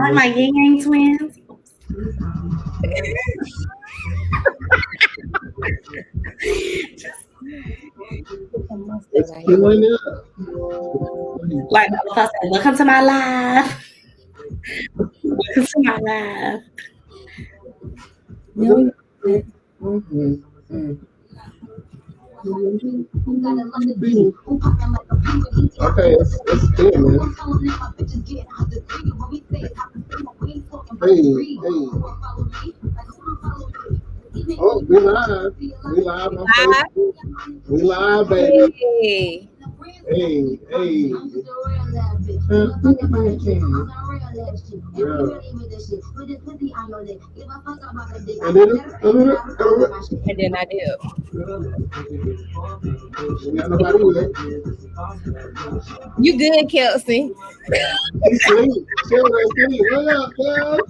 like my yin yang twins. It's killing it. Like I said, welcome to my life. Welcome to my life. Okay, it's spinning. Hey. Oh, we live. We live on Facebook. We live, baby. Hey. And then I did. You good, Kelsey? Sleep. What up, Kels?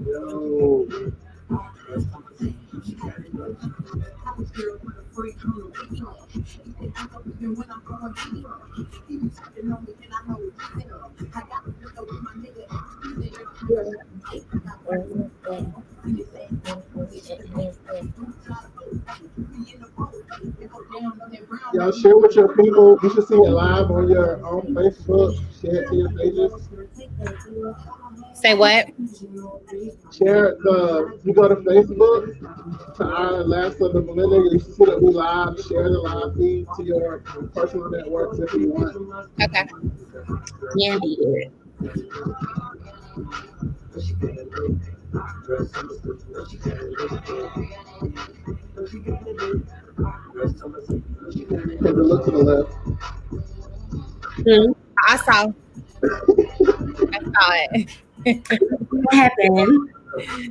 Yo. Y'all share with your people. You should see it live on your own Facebook. Share it to your pages. Say what? Share you go to Facebook to our last of the millennials. You see that we live. Share the live feed to your personal networks if you want. Okay. Yeah, be it. Take a look to the left. I saw it. What happened?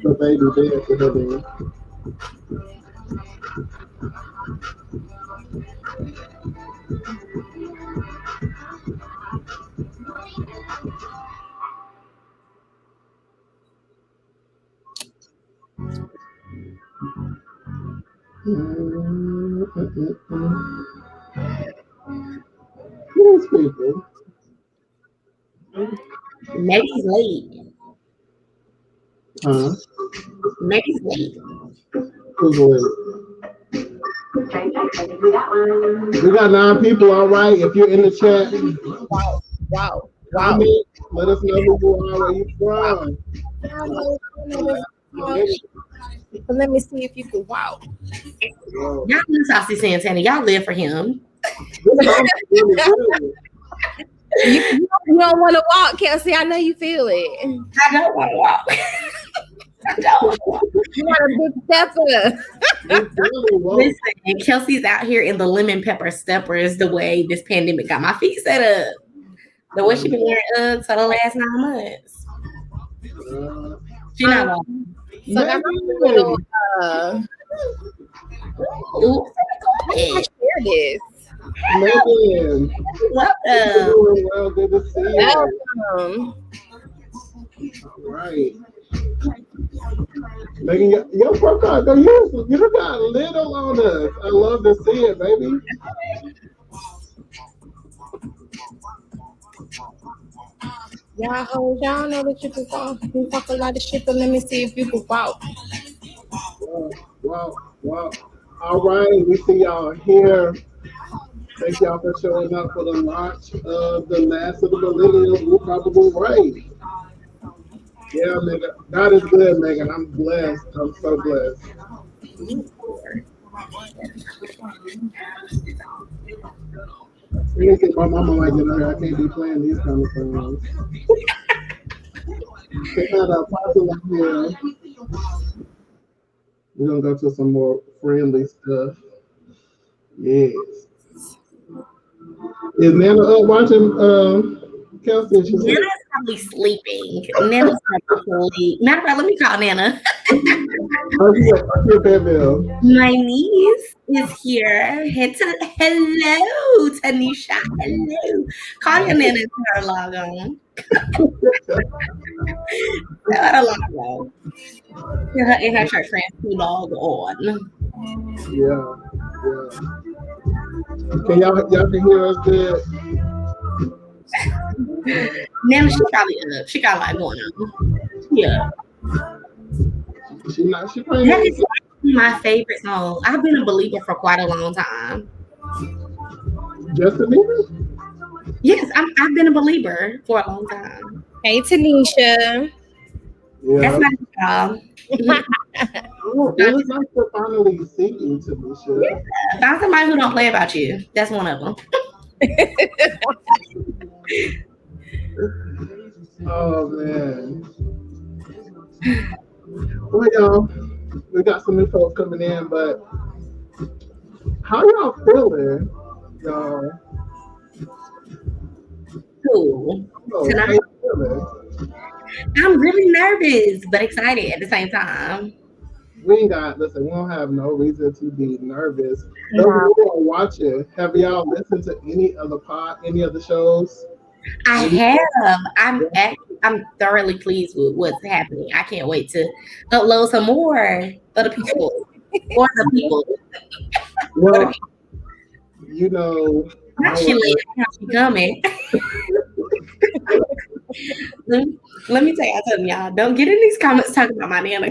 The baby dead to her there. These people. Maggie's late. Huh? Maggie's late. Who's late? We got 9 people. All right. If you're in the chat, Wow. Let us know who you are, where you from. But let me see if you can wow. Y'all know Saucy Santana. Y'all live for him. You don't want to walk, Kelsey. I know you feel it. I don't want to walk. I don't. You want a big stepper. Listen, Kelsey's out here in the lemon pepper steppers the way this pandemic got my feet set up. The way she been wearing Uggs for the last 9 months. She not walking. So I got a little I share this. Megan. Welcome. Well, good to see you. Welcome. All right. Megan, your profile, you got little on us. I love to see it, baby. Y'all hoes, y'all know that you can walk. You talk a lot of shit, but let me see if you can walk. Wow. All right, we see y'all here. Thank y'all for showing up for the launch of the last of the millennials. We're probably right. Yeah, Megan. God is good, Megan. I'm blessed. I'm so blessed. You think my mama like I can't be playing these kind of songs. They got a popular here. We're gonna go to some more friendly stuff. Yes. Is Nana up watching Kelsey? Nana's probably sleeping. Nana's probably asleep. Matter of fact, let me call Nana. My niece is here. Hello, Tanisha. Hello. Call your Nana to her log on. Tell her to log on. Tell her and her church friends to log on. Yeah. Y'all can hear us good? Now she probably up. She got a lot going on. Yeah. She playing That music. is my favorite song. I've been a believer for quite a long time. Justin Bieber? Yes, I've been a believer for a long time. Hey, Tanisha. That's Yeah. my job. Oh, it was nice to finally see you, Tanisha. Find somebody who don't play about you. That's one of them. Oh man. Well, y'all, we got some new folks coming in, but how y'all feeling, y'all? Cool. Oh, how Tonight, you feeling? I'm really nervous but excited at the same time. We ain't got listen. We don't have no reason to be nervous. Those No. who are watching, have y'all listened to any of the shows? I Any- have. I'm thoroughly pleased with what's happening. I can't wait to upload some more for the people. For the people. Well, you know, Not I she was, later, how she coming. let, let me tell y'all something, y'all. Don't get in these comments talking about my nana.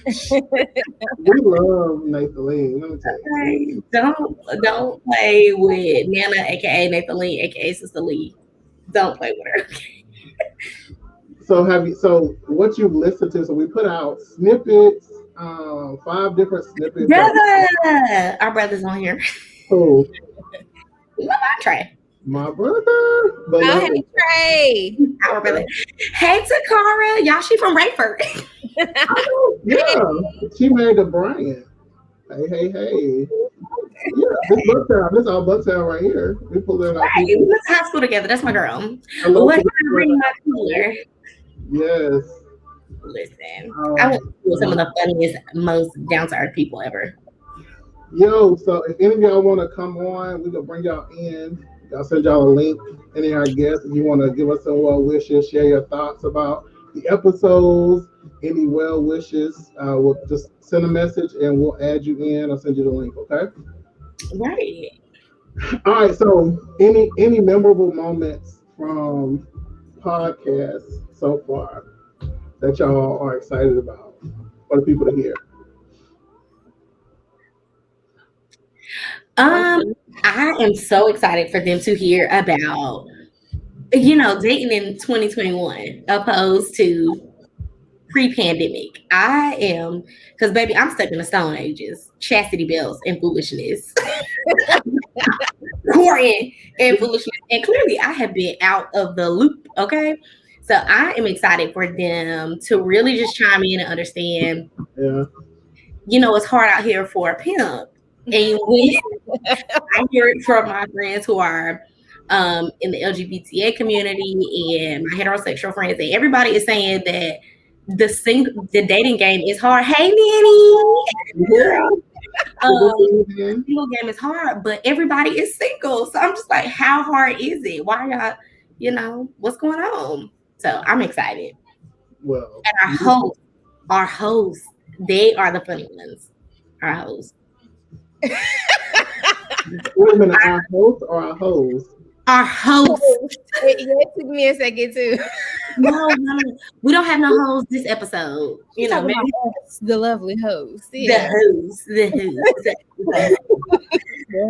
we love Nathan Lee. Let me tell you. Don't play with Nana, aka Nathan Lee, aka Sister Lee. Don't play with her. So have you? So what you've listened to? So we put out snippets, 5 different snippets. Brother, our brother's on here. Who? Love Trey. My brother, Oh, beloved. hey, Trey. Our brother. Hey, Takara. Y'all, she from Rayford. Yeah, she married to Brian. Hey. Yeah, this Bucktown. This all Bucktown right here. We pulling out Right. We people. went to high school together. That's my girl. Hello What to can I bring my cooler? Yes. Listen, I went to school with some of the funniest, most down to earth people ever. Yo, so if any of y'all want to come on, we can bring y'all in. I'll send y'all a link. Any of our guests, if you want to give us some well wishes, share your thoughts about the episodes, any well wishes, we'll just send a message and we'll add you in. I'll send you the link. Okay. Right. All right. So, any memorable moments from podcasts so far that y'all are excited about for the people to hear? I am so excited for them to hear about, dating in 2021 opposed to pre-pandemic. I am, because baby, I'm stuck in the stone ages, chastity belts and foolishness, courting and foolishness, and clearly I have been out of the loop. Okay, so I am excited for them to really just chime in and understand. Yeah. It's hard out here for a pimp, and when I hear it from my friends who are in the LGBTA community and my heterosexual friends, and everybody is saying that the dating game is hard. Hey, Nanny, Yeah. single game is hard, but everybody is single. So I'm just like, how hard is it? Why y'all, what's going on? So I'm excited. Well, And our hosts, they are the funny ones. Our hosts. wait a minute, our host or our host? Our hosts. It took me a second too. No, we don't have no hoes this episode. You talking Maybe about us, the lovely host. the Yeah. host, The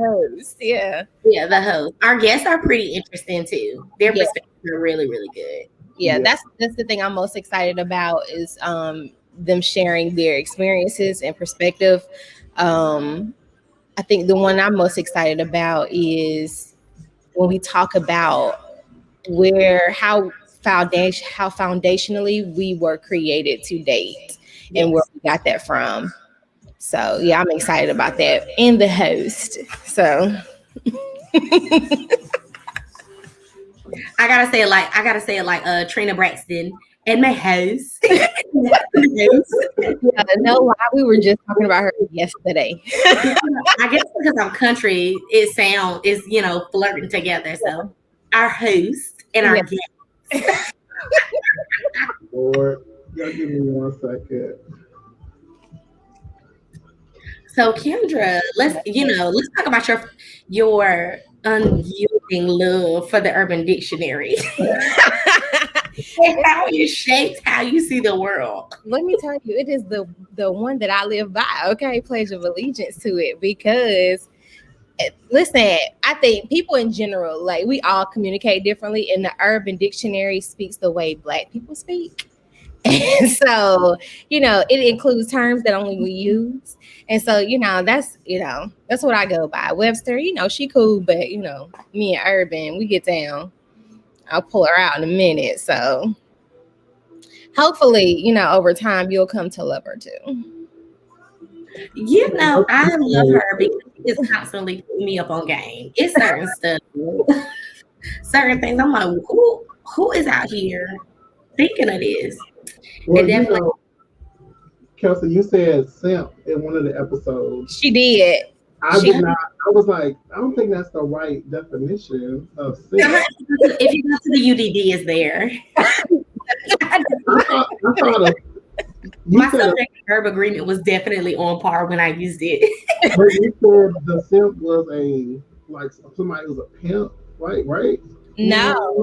host. Yeah. yeah, the host. Our guests are pretty interesting too. Their Yeah. perspectives are really, really good. Yeah, Yeah. that's the thing I'm most excited about is them sharing their experiences and perspective. I think the one I'm most excited about is when we talk about how foundationally we were created to date and where we got that from. So yeah, I'm excited about that and the host. So I gotta say it like Trina Braxton and my host. yeah, no lie, we were just talking about her yesterday. I guess because I'm country, is flirting together. So our host and our guest. Lord, y'all give me 1 second. So Kendra, let's talk about your unyielding love for the Urban Dictionary and how it shapes how you see the world. Let me tell you, it is the one that I live by. Okay, pledge of allegiance to it because listen, I think people in general, like we all communicate differently, and the Urban Dictionary speaks the way Black people speak. And so, it includes terms that only we use. And so, that's what I go by. Webster, she cool, but me and Urban, we get down. I'll pull her out in a minute. So hopefully, over time you'll come to love her too. I love her because she is constantly putting me up on game. It's certain stuff, certain things. I'm like, who is out here thinking of this? Well, And definitely, Kelsey, you said simp in one of the episodes. She did. I did not. I was like, I don't think that's the right definition of simp. If you go to the UDD, it's there. I thought my subject verb agreement was definitely on par when I used it. But you said the simp was somebody who was a pimp, right? No.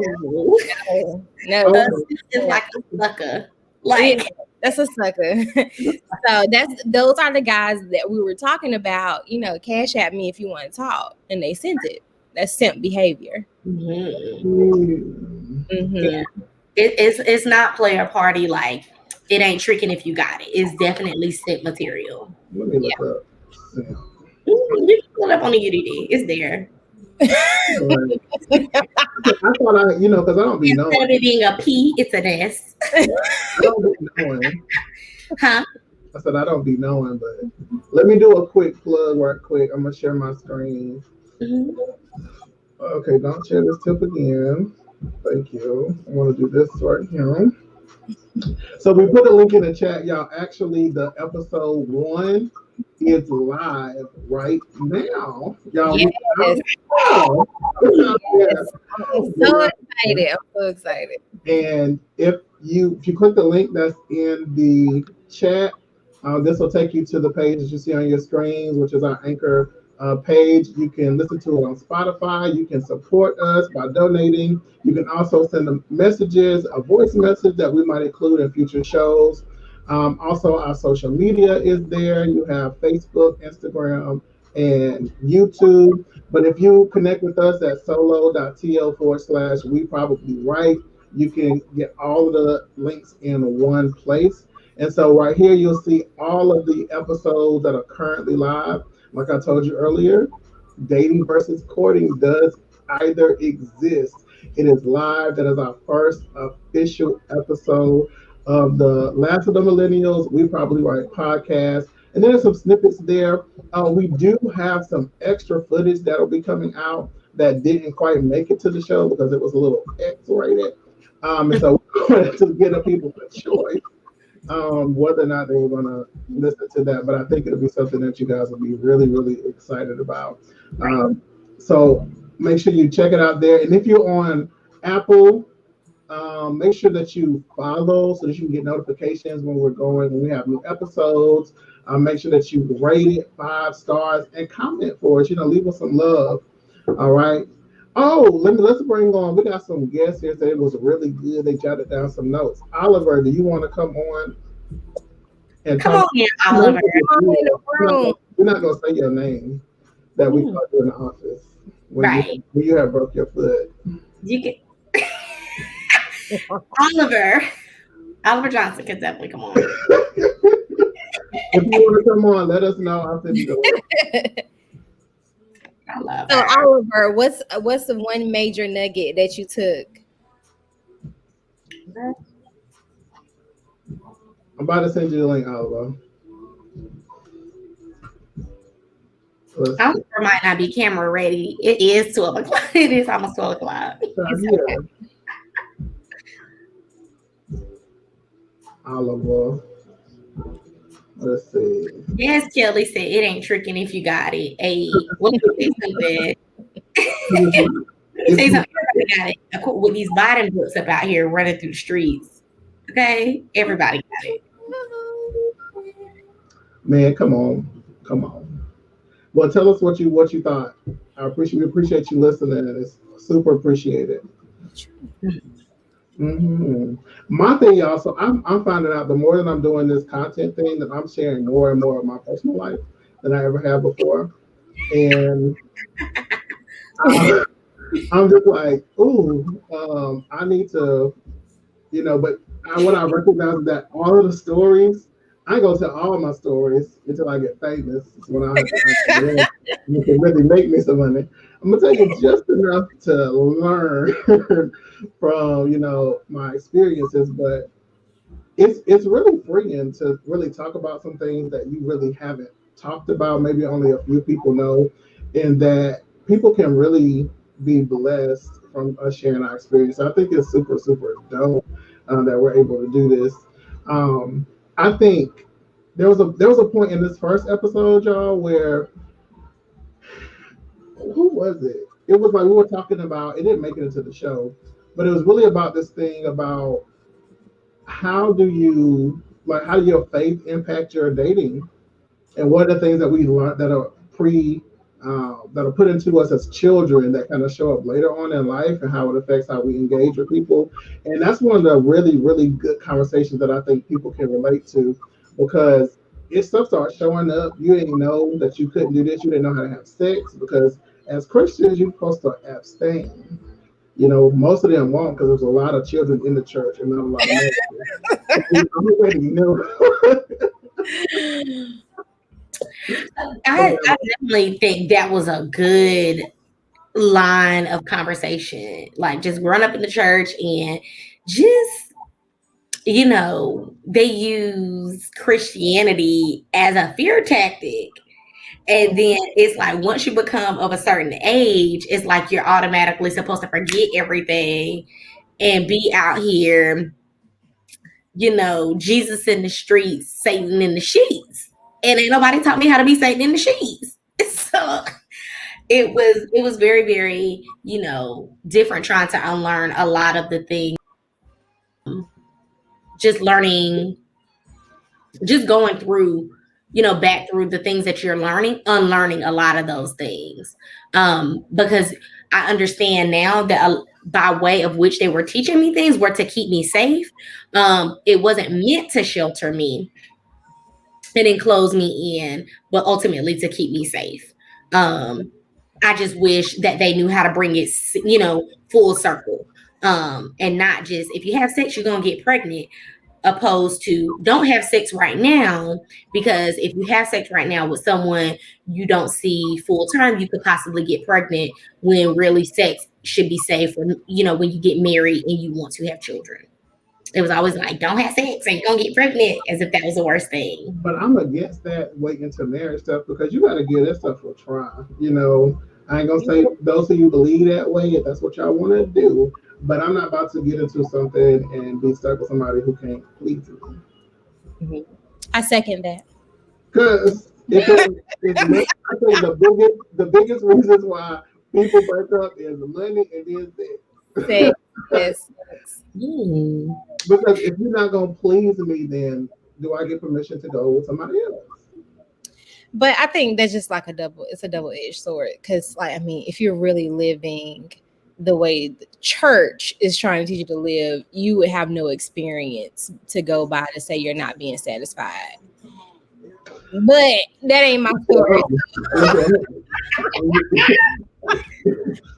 It's like a sucker. Like that's a sucker. So those are the guys that we were talking about. Cash at me if you want to talk, and they sent it. That's simp behavior. Mm-hmm. Yeah. It's not player party. Like it ain't tricking if you got it. It's definitely simp material. Let me look up. You can pull it up on the UDD. It's there. I thought because I don't be knowing. Instead of it being a P, it's an S. I don't be knowing. Huh? I said I don't be knowing, but let me do a quick plug right quick. I'm gonna share my screen. Mm-hmm. Okay, don't share this tip again. Thank you. I'm gonna do this right here. So we put a link in the chat, y'all. Actually, the episode 1 is live right now, y'all. Yes. I'm so excited. I'm so excited. And if you click the link that's in the chat, this will take you to the page that you see on your screens, which is our Anchor page. You can listen to it on Spotify. You can support us by donating. You can also send them messages, a voice message that we might include in future shows. Also, our social media is there. You have Facebook, Instagram, and YouTube. But if you connect with us at solo.to/we probably right, you can get all of the links in one place. And so right here, you'll see all of the episodes that are currently live. Like I told you earlier, dating versus courting does either exist. It is live. That is our first official episode of the Last of the Millennials, We Probably Right podcast. And there's some snippets there. We do have some extra footage that'll be coming out that didn't quite make it to the show because it was a little X-rated. And so we wanted to give the people a choice whether or not they were going to listen to that. But I think it'll be something that you guys will be really, really excited about. So make sure you check it out there. And if you're on Apple, make sure that you follow so that you can get notifications when we have new episodes. Make sure that you rate it 5 stars and comment for us. Leave us some love. All right. Oh, let's bring on. We got some guests here. Today. It was really good. They jotted down some notes. Oliver, do you want to come on? And come on in, Oliver. We're not gonna say your name that we called you in the office when you have broke your foot. You can. Oliver Johnson can definitely come on. If you want to come on, let us know. I'll send you the link. I love so her. Oliver, what's the one major nugget that you took? I'm about to send you the link, Oliver. Oliver might not be camera ready. It is 12 o'clock. It is almost 12 o'clock. Okay. Oliver. Let's see. Yes, Kelly said it ain't tricking if you got it. Hey, what do you say something? Say something. Everybody got it. With these Biden books up out here running through the streets. Okay, everybody got it. Man, come on. Come on. Well, tell us what you thought. We appreciate you listening. It's super appreciated. My thing, y'all. So I'm finding out the more that I'm doing this content thing, that I'm sharing more and more of my personal life than I ever have before, and I'm just like, ooh, I need to, But what I recognize is that all of the stories, I ain't gonna tell all of my stories until I get famous. It's when I have to really, you can really make me some money. I'm gonna tell you just enough to learn from my experiences, but it's really freeing to really talk about some things that you really haven't talked about. Maybe only a few people know, and that people can really be blessed from us sharing our experience. I think it's super super dope that we're able to do this. Um, I think there was a point in this first episode, y'all, where who was it? It was like we were talking about. It didn't make it into the show, but it was really about this thing about how do your faith impact your dating, and what are the things that we learn that are that are put into us as children that kind of show up later on in life, and how it affects how we engage with people. And that's one of the really really good conversations that I think people can relate to, because if stuff starts showing up, you didn't know that you couldn't do this, you didn't know how to have sex, because as Christians you're supposed to abstain. Most of them won't, because there's a lot of children in the church and not a lot of marriages. I'm ready to know. I definitely think that was a good line of conversation. Like, just growing up in the church, and just, they use Christianity as a fear tactic. And then it's like, once you become of a certain age, it's like you're automatically supposed to forget everything and be out here, Jesus in the streets, Satan in the sheets. And ain't nobody taught me how to be Satan in the sheets. So it was very, very, different, trying to unlearn a lot of the things. Just learning, just going through, back through the things that you're learning, unlearning a lot of those things. Because I understand now that by way of which they were teaching me things were to keep me safe. It wasn't meant to shelter me and enclose me in, but ultimately to keep me safe. I just wish that they knew how to bring it, full circle. And not just, if you have sex, you're going to get pregnant, opposed to don't have sex right now, because if you have sex right now with someone you don't see full time, you could possibly get pregnant, when really sex should be safe for, when you get married and you want to have children. It was always like, don't have sex and you're going to get pregnant, as if that was the worst thing. But I'm against that waiting to marriage stuff, because you got to give that stuff a try. I ain't gonna say those of you believe that way if that's what y'all want to do, but I'm not about to get into something and be stuck with somebody who can't please me. Mm-hmm. I second that. Because I think the biggest reasons why people break up is money and then sex. Yes. Because if you're not gonna please me, then do I get permission to go with somebody else? But I think that's just like it's a double-edged sword, because if you're really living the way the church is trying to teach you to live, you would have no experience to go by to say you're not being satisfied. But that ain't my story.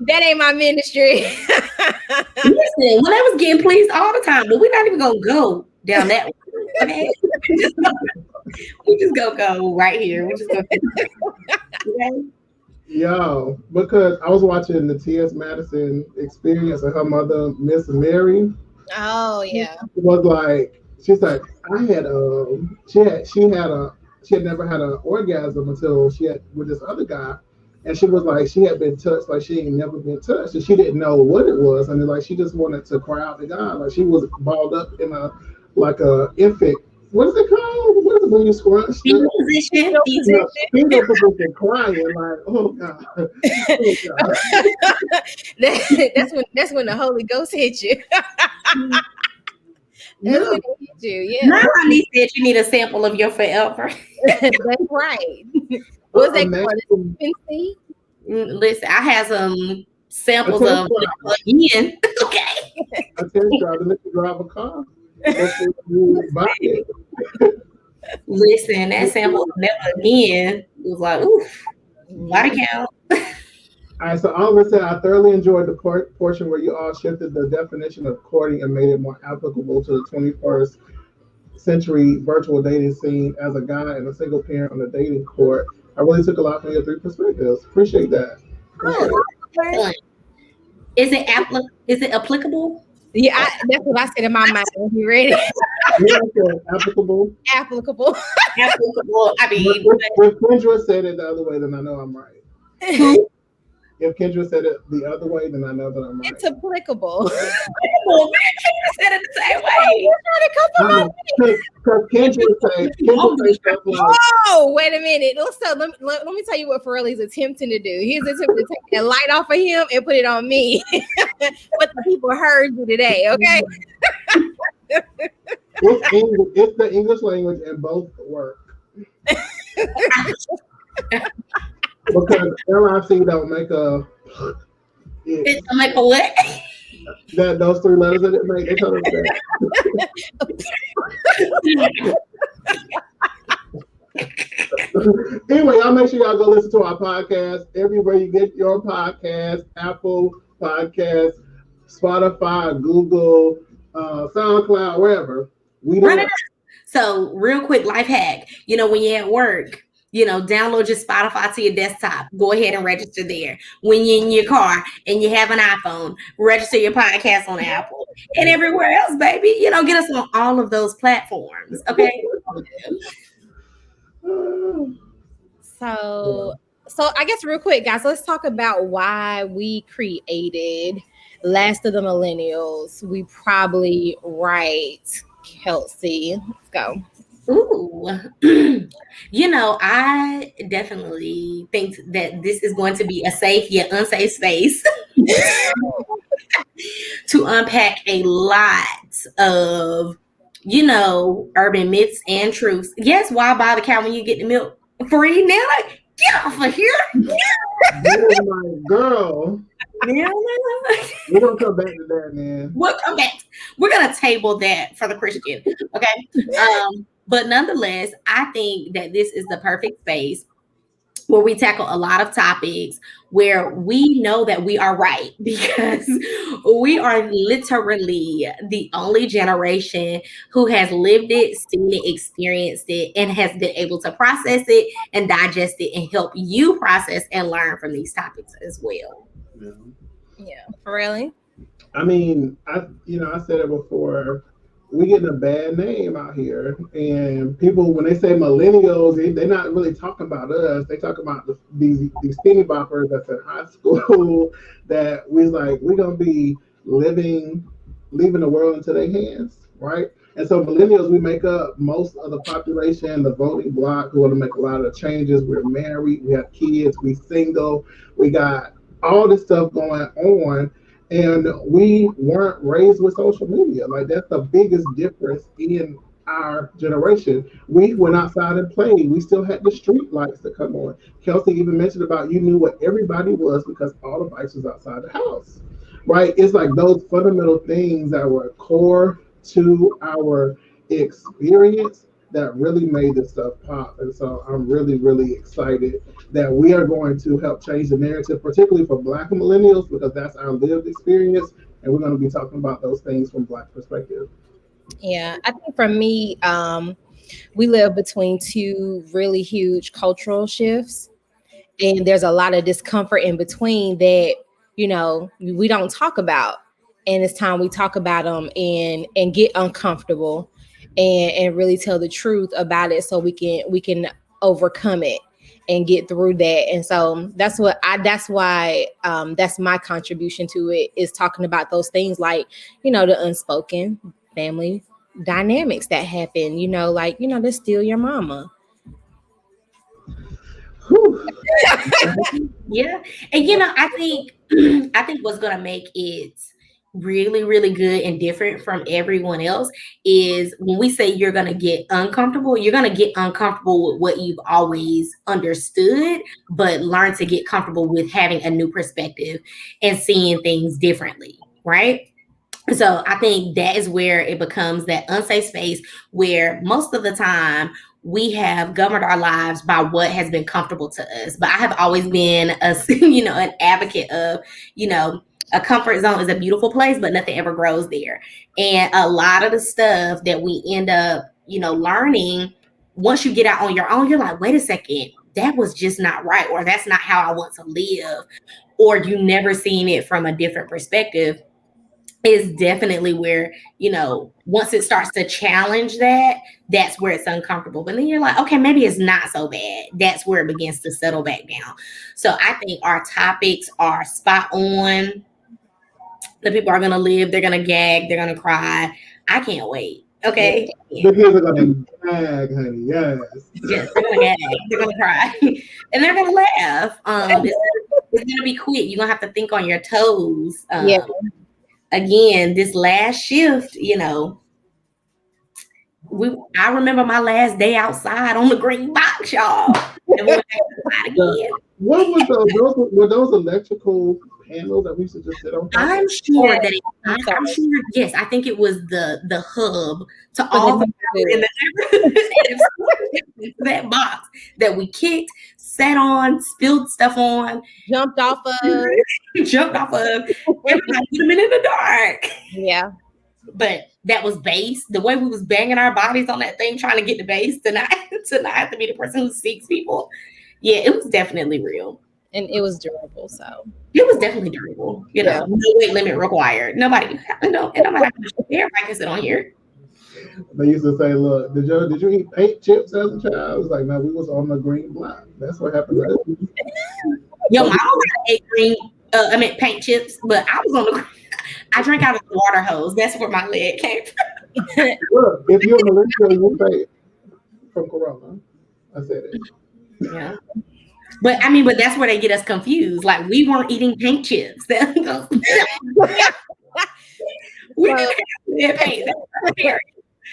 That ain't my ministry. Listen, when I was getting pleased all the time, but we're not even gonna go down that road. Okay? We just go right here. We just go. Okay? Yo, because I was watching the T.S. Madison Experience, and her mother, Miss Mary. Oh yeah. Was like, she's like, she had never had an orgasm until she had with this other guy, and she was like, she had been touched like she ain't never been touched, and she didn't know what it was, and like she just wanted to cry out to God, like she was balled up in a infant. What is it called? What is it when you scrunch? Position. Fetal position, crying like, oh God. Oh God. That's when the Holy Ghost hit you. Yeah. That's what you do. Yeah, Nobody said you need a sample of your forever. that's right. What's that called? Imagine Infancy? Listen, I have some a samples test of drive. again. Okay. A test drive and let you drive a car before you buy it. Listen, that sample of never again was like, oof, body Mhm. count. All right, so Oliver said, I thoroughly enjoyed the portion where you all shifted the definition of courting and made it more applicable to the 21st century virtual dating scene as a guy and a single parent on the dating court. I really took a lot from your three perspectives. Appreciate that. Oh, Appreciate it. excellent. Is it applicable? Yeah, that's what I said in my mind. You ready? Yeah, I said applicable. Applicable. Applicable. I mean, If Kendra said it the other way, then I know I'm right. who? If Kendra said it the other way, then I know that I'm right. It's applicable. Applicable. Man, Kendra said it the same way. Because Kendra said stuff like, Oh, wait a minute. So let me tell you what Pharrell's attempting to do. He's attempting to take that light off of him and put it on me. What the people heard you today, okay? it's the English language and both work. Because LIC don't make a It's like a what? that those three letters that it make, they tell us that. Anyway, y'all make sure y'all go listen to our podcast everywhere you get your podcast, Apple Podcasts, Spotify, Google, SoundCloud, wherever. We Run don't. it. So, real quick life hack. When you're at work, download your Spotify to your desktop. Go ahead and register there. When you're in your car and you have an iPhone, register your podcast on Apple and everywhere else, baby. Get us on all of those platforms. Okay. So I guess real quick, guys, let's talk about why we created Last of the Millennials. We probably right, Kelsey. Let's go. Ooh. I definitely think that this is going to be a safe yet unsafe space to unpack a lot of, urban myths and truths. Yes, why buy the cow when you get the milk free? Now, like, get off of here. Oh my girl. Yeah. We're gonna come back to that, man. We'll come back. We're gonna table that for the Christian. Okay. But nonetheless, I think that this is the perfect space where we tackle a lot of topics where we know that we are right, because we are literally the only generation who has lived it, seen it, experienced it, and has been able to process it and digest it and help you process and learn from these topics as well. Yeah, really. I mean, I said it before. We getting a bad name out here, and people, when they say millennials, they're not really talking about us. They talk about these skinny boppers that's in high school that we're gonna be leaving the world into their hands, right? And so millennials, we make up most of the population, the voting bloc, who want to make a lot of changes. We're married, we have kids, we single, we got all this stuff going on. And we weren't raised with social media. Like, that's the biggest difference in our generation. We went outside and played. We still had the street lights to come on. Kelsey even mentioned about you knew what everybody was because all the bikes was outside the house, right? It's like those fundamental things that were core to our experience that really made this stuff pop. And so I'm really, really excited that we are going to help change the narrative, particularly for Black millennials, because that's our lived experience. And we're going to be talking about those things from Black perspective. Yeah, I think for me, we live between two really huge cultural shifts, and there's a lot of discomfort in between that we don't talk about, and it's time we talk about them and get uncomfortable and really tell the truth about it so we can overcome it and get through that. And so that's why that's my contribution to it, is talking about those things like the unspoken family dynamics that happen, that's still your mama. Yeah. And I think what's gonna make it really, really good and different from everyone else is when we say you're going to get uncomfortable, you're going to get uncomfortable with what you've always understood, but learn to get comfortable with having a new perspective and seeing things differently, right? So I think that is where it becomes that unsafe space where most of the time we have governed our lives by what has been comfortable to us. But I have always been a, an advocate of, a comfort zone is a beautiful place, but nothing ever grows there. And a lot of the stuff that we end up, learning, once you get out on your own, you're like, wait a second, that was just not right, or that's not how I want to live, or you never seen it from a different perspective. Is definitely where, once it starts to challenge that, that's where it's uncomfortable. But then you're like, okay, maybe it's not so bad. That's where it begins to settle back down. So I think our topics are spot on. The people are going to live. They're going to gag. They're going to cry. I can't wait. Okay. The kids are going to gag, honey. Yes. Yes, they're going to gag. They're going to cry. And they're going to laugh. It's going to be quick. You're going to have to think on your toes. Again, this last shift, I remember my last day outside on the green box, y'all. And we went back again. What was those? Were those electrical panels that we used to just sit on? I'm sure that I'm sure. Yes, I think it was the hub to all the power in the that box that we kicked, sat on, spilled stuff on, jumped off of. Everybody put them in the dark. Yeah. But that was base. The way we was banging our bodies on that thing, trying to get the base to not have to be the person who seeks people. Yeah, it was definitely real. And it was durable, so. It was definitely durable. No weight limit required. Nobody have to everybody can sit on here. They used to say, look, did you eat paint chips as a child? I was like, no, we was on the green block. That's what happened to us. Yo, my mom ate paint chips, but I was on the I drank out of the water hose. That's where my leg came from. Look, if you're a millennial, you say from Corona. I said it. Yeah. But that's where they get us confused. Like, we weren't eating paint chips. We didn't paint.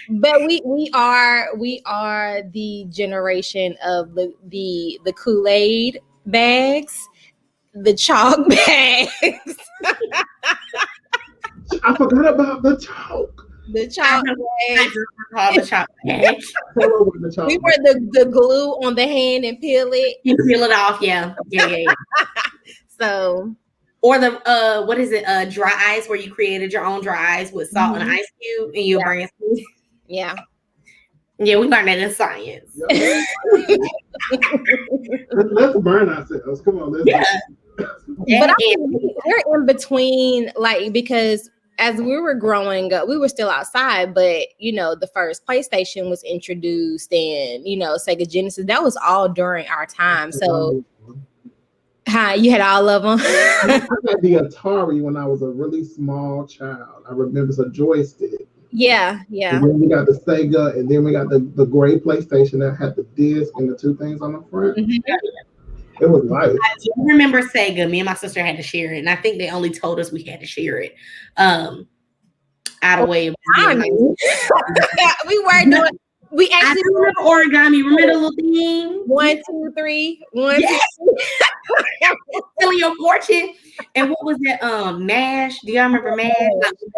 But we are the generation of the Kool-Aid bags, the chalk bags. I forgot about the chalk. The chalk bags. The chalk bags. We were the glue on the hand and peel it. You peel it off, yeah. So, or the what is it? Dry ice, where you created your own dry ice with salt and ice cube, and you bring it. Yeah. Yeah, we learned that in science. Let's burn ourselves. Come on, let's. But we're in between, like, because as we were growing up, we were still outside, but the first PlayStation was introduced, and Sega Genesis. That was all during our time. So, you had all of them. I had the Atari when I was a really small child. I remember it's a joystick. Yeah. And then we got the Sega, and then we got the gray PlayStation that had the disc and the two things on the front. Mm-hmm. It was nice. I do remember Sega. Me and my sister had to share it, and I think they only told us we had to share it. Out of way of we were doing. We actually remember origami. Remember the little thing? 1, 2, 3. 1, 2, 3. Selling your fortune. And what was that? MASH. Do y'all remember MASH?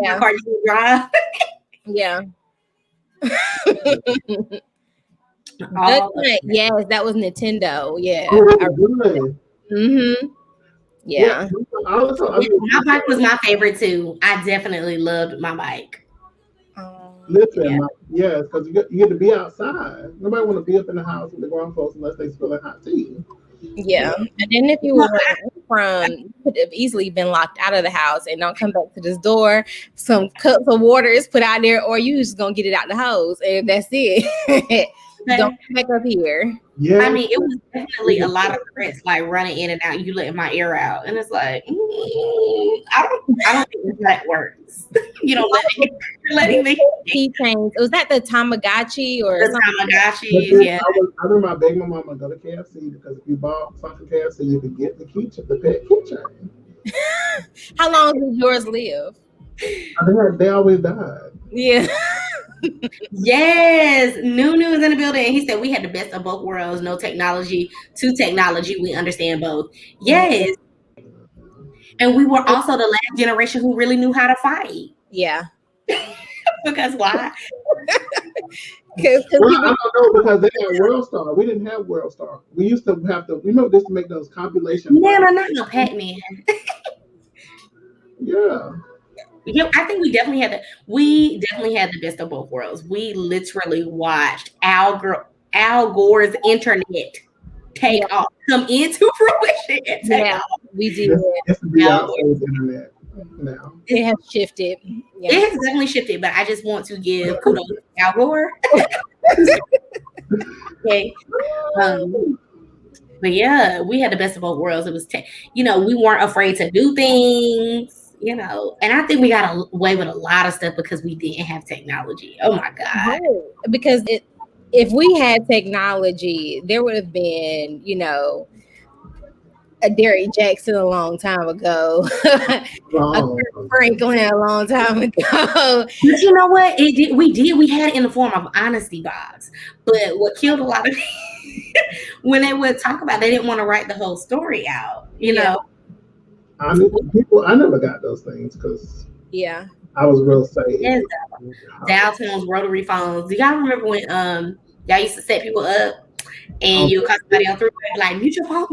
Yeah. Cartoon Drive. Yeah. Yes, that was Nintendo. Yeah. Yeah. My bike was my favorite too. I definitely loved my bike. Listen, yes, because you get to be outside. Nobody want to be up in the house with the grown folks unless they spilling hot tea. Yeah, and then if you were you could have easily been locked out of the house and don't come back to this door. Some cups of water is put out there, or you just gonna get it out the hose, and that's it. Don't come back up here. Yeah, I mean, it was definitely a lot of threats, like running in and out. You letting my air out, and it's like, I don't think that works. You're letting me. Keychains. Was that the Tamagotchi or the Tamagotchi? Yeah. I remember my begging my mama to go to KFC because if you bought something from KFC, you could get the pet keychain. How long did yours live? They always died. Yeah. Yes, Nunu is in the building. And he said we had the best of both worlds. No technology to technology. We understand both. Yes, and we were also the last generation who really knew how to fight. Yeah. Because why? Because Well, I don't know because they had World Star. We didn't have World Star. We used to have to. Remember, they used to make those compilation. Man, I'm not no Pac-Man. Yeah. Yeah, I think we definitely had the best of both worlds. We literally watched Al Gore's internet take off, come into fruition and take off. We did. It's the Beyonce's internet now. It has shifted. Yeah. It has definitely shifted, but I just want to give kudos to Al Gore. Okay. But yeah, we had the best of both worlds. It was, we weren't afraid to do things. And I think we got away with a lot of stuff because we didn't have technology. Oh my God. Because if we had technology, there would have been, a Derrick Jackson a long time ago, a Franklin a long time ago. But you know what? We had it in the form of honesty box. But what killed a lot of when they would talk about it, they didn't want to write the whole story out, know. I mean, I never got those things because I was real safe. Yes, dial tones, rotary phones. Do y'all remember when y'all used to set people up and you would call somebody on three-way like mute your phone?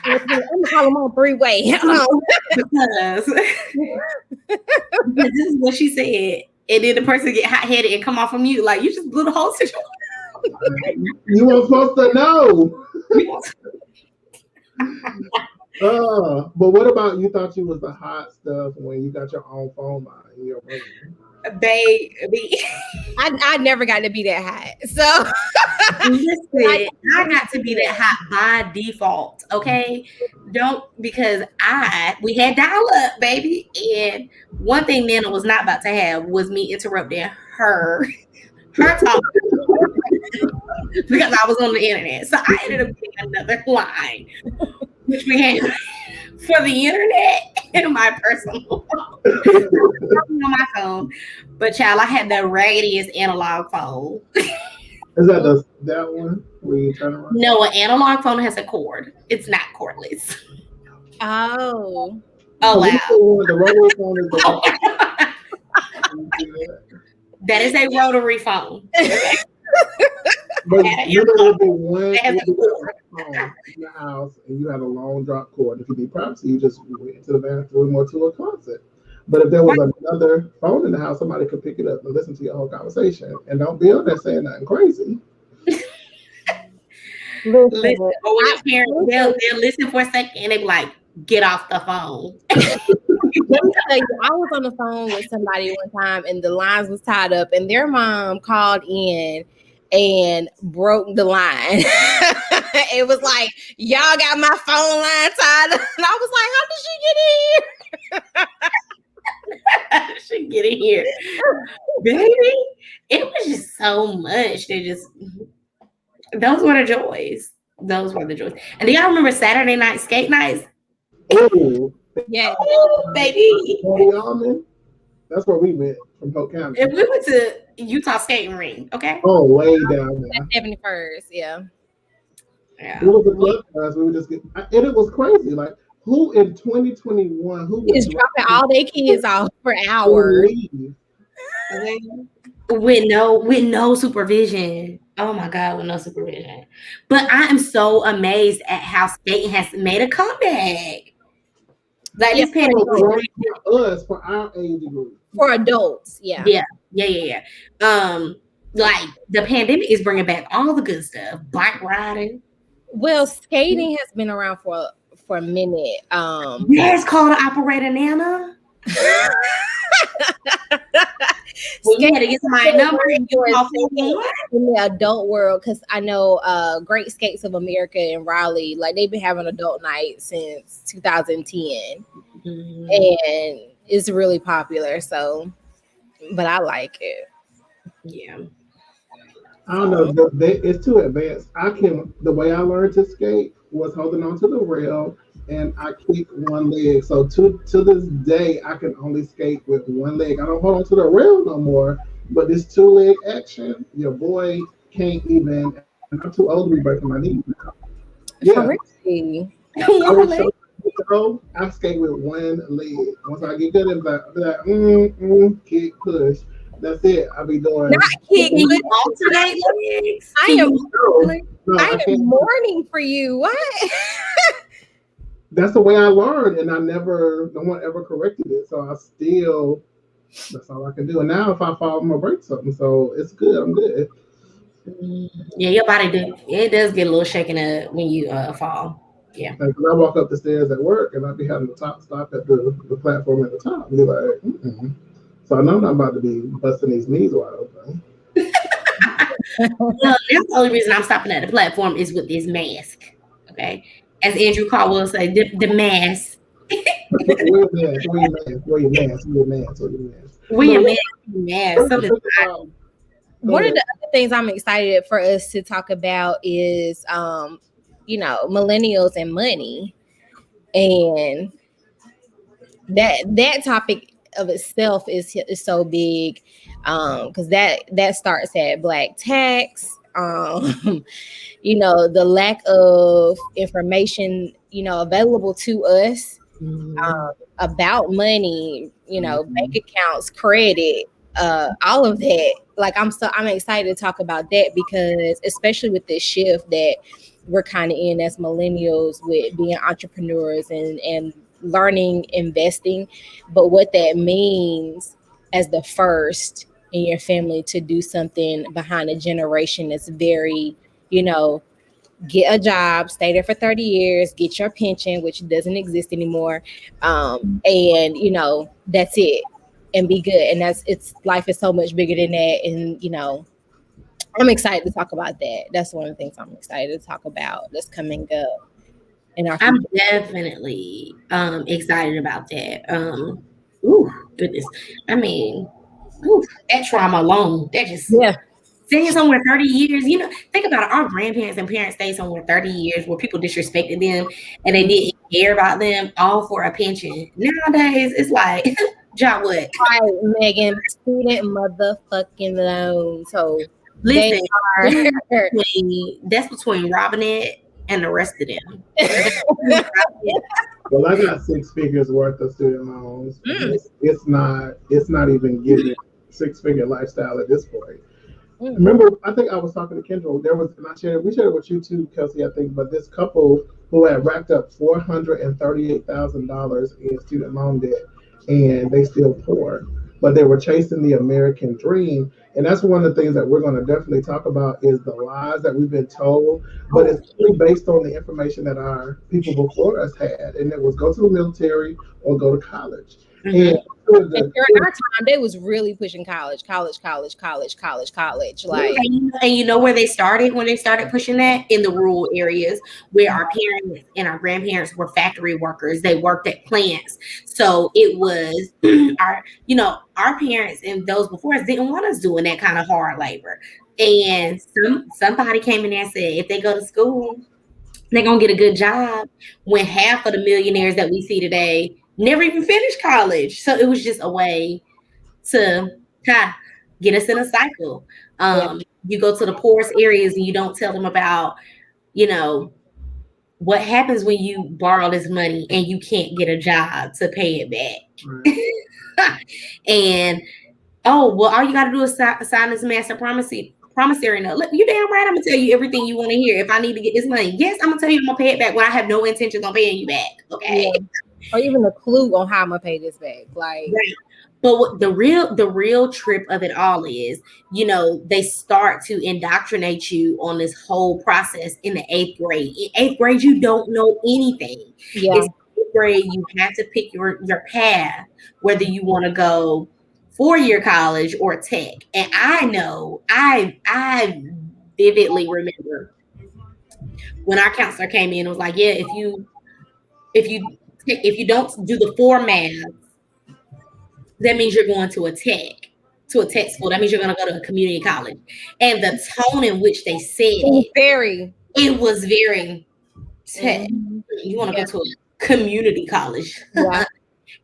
I'm gonna call them on three-way. because this is what she said, and then the person get hot-headed and come off of mute like you just blew the whole situation. You weren't supposed to know. But what about you? Thought you was the hot stuff when you got your own phone line in your room? Baby, I never got to be that hot. So listen, I got to be that hot by default. Okay, because we had dial up, baby, and one thing Nana was not about to have was me interrupting her talk because I was on the internet. So I ended up getting another line, which we had for the internet and my personal phone. On my phone. But child, I had the raggediest analog phone. Is that that one where you turn around? No, an analog phone has a cord. It's not cordless. Oh wow. The rotary phone is that is a rotary phone. But you know, one phone in the house and you had a long drop cord. If you need privacy, you just went into the bathroom or to a closet. But if there was another phone in the house, somebody could pick it up and listen to your whole conversation. And don't be on there saying nothing crazy. Listen, or when your parents, they'll listen for a second and they be like, get off the phone. Let me tell you, I was on the phone with somebody one time and the lines was tied up and their mom called in and broke the line. It was like, y'all got my phone line tied up. And I was like, how did she get in here? How did she get in here? Baby, it was just so much. Those were the joys. Those were the joys. And do y'all remember Saturday night skate nights? Oh, yeah. Oh, baby. That's where we went from Polk County. And we went to Utah Skating Ring, okay? Oh, way down there. 71st, yeah. It was a club class. We would just get, and it was crazy. Like, who in 2021 who is dropping all their kids off for hours with no supervision? Oh my God, with no supervision. But I am so amazed at how skating has made a comeback. Like this pandemic for us, for our age group, for adults, yeah. Like the pandemic is bringing back all the good stuff, bike riding. Well, skating has been around for a minute. It's called an operator Nana. Well, you had to get my number and you in the adult world, because I know Great Skates of America in Raleigh, like they've been having adult night since 2010, and it's really popular. So, but I like it. Yeah. I don't know. It's too advanced. The way I learned to skate was holding on to the rail and I kick one leg. So to this day, I can only skate with one leg. I don't hold on to the rail no more. But this two leg action, your boy can't even. And I'm too old to be breaking my knees now. Yeah, For real. I will show you, I skate with one leg. Once I get good, I'll be like, kick, push. That's it. I'll be doing. Not kick, Can you but alternate legs? I Can am you- No, I am can't. mourning for you. What? That's the way I learned, and no one ever corrected it. So that's all I can do. And now if I fall, I'm gonna break something. So it's good. I'm good. Yeah, your body it does get a little shaken up when you fall. Yeah. Like, 'cause I walk up the stairs at work, and I be having the top stop at the platform at the top. And be like, mm-mm. So I know I'm not about to be busting these knees wide open. Well, that's the only reason I'm stopping at the platform is with this mask. Okay. As Andrew Caldwell will say, the mask. Wear your mask. Wear your mask. Wear your mask. Wear your mask. Wear your mask. Wear your No, mask. Something. One of the other things I'm excited for us to talk about is millennials and money. And that topic of itself is so big, because that starts at Black tax, the lack of information available to us about money, bank accounts, credit, all of that. Like I'm excited to talk about that, because especially with this shift that we're kind of in as millennials with being entrepreneurs and learning investing, but what that means as the first in your family to do something behind a generation that's very, get a job, stay there for 30 years, get your pension, which doesn't exist anymore. And that's it, and be good. And life is so much bigger than that. And, I'm excited to talk about that. That's one of the things I'm excited to talk about that's coming up in our future. I'm definitely excited about that. Ooh, goodness. I mean, that trauma alone, that just staying somewhere 30 years. Think about it. Our grandparents and parents stayed somewhere 30 years where people disrespected them and they didn't care about them, all for a pension. Nowadays, it's like, job what? Right, Megan, student motherfucking loan. So listen, that's between Robinette and the rest of them. Well, I got 6 figures worth of student loans. It's not even giving 6-figure lifestyle at this point. Remember, I think I was talking to Kendra. We shared it with you too, Kelsey, I think, but this couple who had racked up $438,000 in student loan debt, and they still poor, but they were chasing the American dream. And that's one of the things that we're going to definitely talk about is the lies that we've been told, but it's really based on the information that our people before us had, and it was go to the military or go to college. And during our time, they was really pushing college. Like, and you know where they started when they started pushing that? In the rural areas where our parents and our grandparents were factory workers. They worked at plants. So it was our parents and those before us didn't want us doing that kind of hard labor. And somebody came in there and said, if they go to school, they're gonna get a good job. When half of the millionaires that we see today never even finished college. So it was just a way to get us in a cycle. You go to the poorest areas and you don't tell them about, what happens when you borrow this money and you can't get a job to pay it back. And, all you got to do is sign this master promissory note. Look, you damn right, I'm going to tell you everything you want to hear. If I need to get this money, yes, I'm going to tell you I'm going to pay it back when I have no intentions on paying you back. Okay. Yeah. Or even a clue on how I'm gonna pay this back. Like, right. But what the real trip of it all is, they start to indoctrinate you on this whole process in the 8th grade. In 8th grade, you don't know anything. Yeah. It's 8th grade, you have to pick your path, whether you want to go 4-year college or tech. And I vividly remember when our counselor came in and was like, yeah, if you don't do the 4 math, that means you're going to a tech school. That means you're going to go to a community college. And the tone in which they said it was very tech. You want to go to community college. Yeah.